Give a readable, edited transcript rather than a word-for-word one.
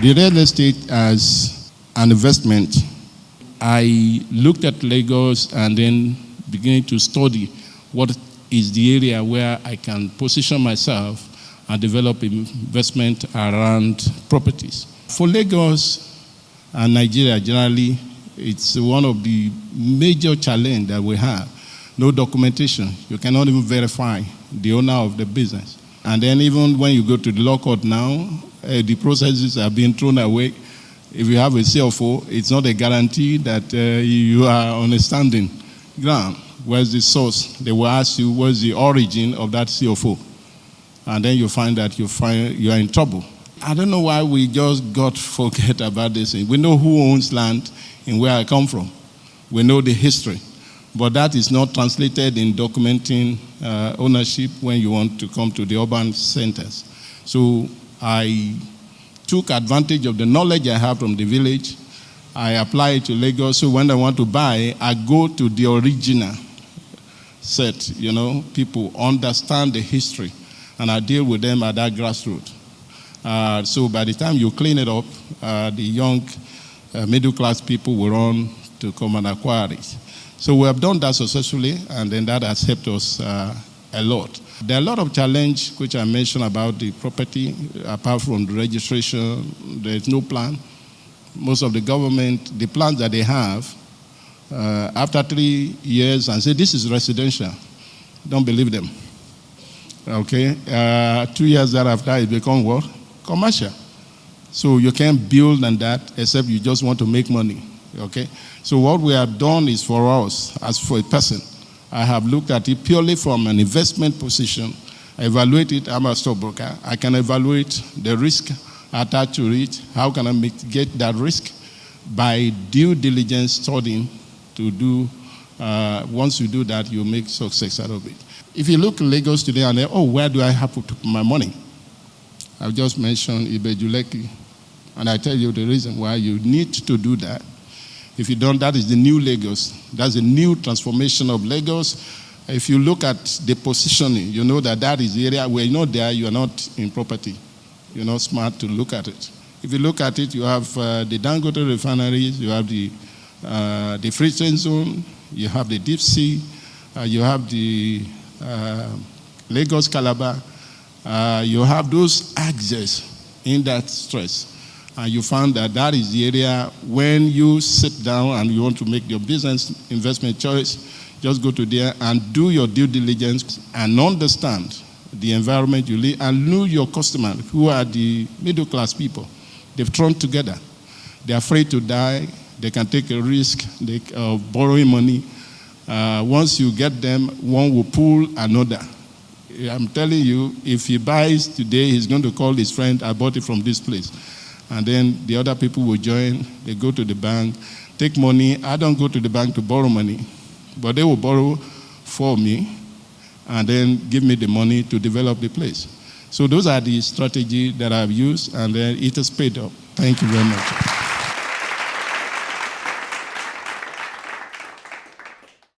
The real estate as an investment, I looked at Lagos and then began to study what is the area where I can position myself and develop investment around properties. For Lagos and Nigeria generally, it's one of the major challenges that we have. No documentation. You cannot even verify the owner of the business. And then even when you go to the law court now, the processes are being thrown away. If you have a CFO, it's not a guarantee that you are on a standing ground. Where's the source? They will ask you, what's the origin of that CFO? And then you find that you are in trouble. I don't know why we just forget about this thing. We know who owns land in where I come from. We know the history. But that is not translated in documenting ownership when you want to come to the urban centers. So I took advantage of the knowledge I have from the village. I apply it to Lagos. So when I want to buy, I go to the original set. People understand the history, and I deal with them at that grassroots. So by the time you clean it up, the young middle-class people will run to come and acquire it. So we have done that successfully, and then that has helped us a lot. There are a lot of challenges which I mentioned about the property. Apart from the registration, there is no plan. Most of the government, the plans that they have, after 3 years, and say this is residential, don't believe them. Okay, 2 years thereafter, it becomes what? Commercial. So you can't build on that except you just want to make money. Okay, so what we have done is for us, as for a person, I have looked at it purely from an investment position. I evaluate it. I'm a stockbroker. I can evaluate the risk attached to it. How can I mitigate that risk? By due diligence studying to do. Once you do that, you make success out of it. If you look at Lagos today and where do I have to put my money? I've just mentioned Ibejuleki, and I tell you the reason why you need to do that. If you don't, that is the new Lagos. That's the new transformation of Lagos. If you look at the positioning, you know that is the area where you're not there, you are not in property. You're not smart to look at it. If you look at it, you have the Dangote refineries, you have the free trade zone, you have the deep sea, you have the Lagos Calabar, you have those axes in that stress. And you found that is the area when you sit down and you want to make your business investment choice, just go to there and do your due diligence and understand the environment you live and know your customers, who are the middle class people. They've thrown together. They're afraid to die. They can take a risk of borrowing money. Once you get them, one will pull another. I'm telling you, if he buys today, he's going to call his friend, I bought it from this place. And then the other people will join. They go to the bank, take money. I don't go to the bank to borrow money, but they will borrow for me and then give me the money to develop the place. So those are the strategies that I've used, and then it has paid off. Thank you very much.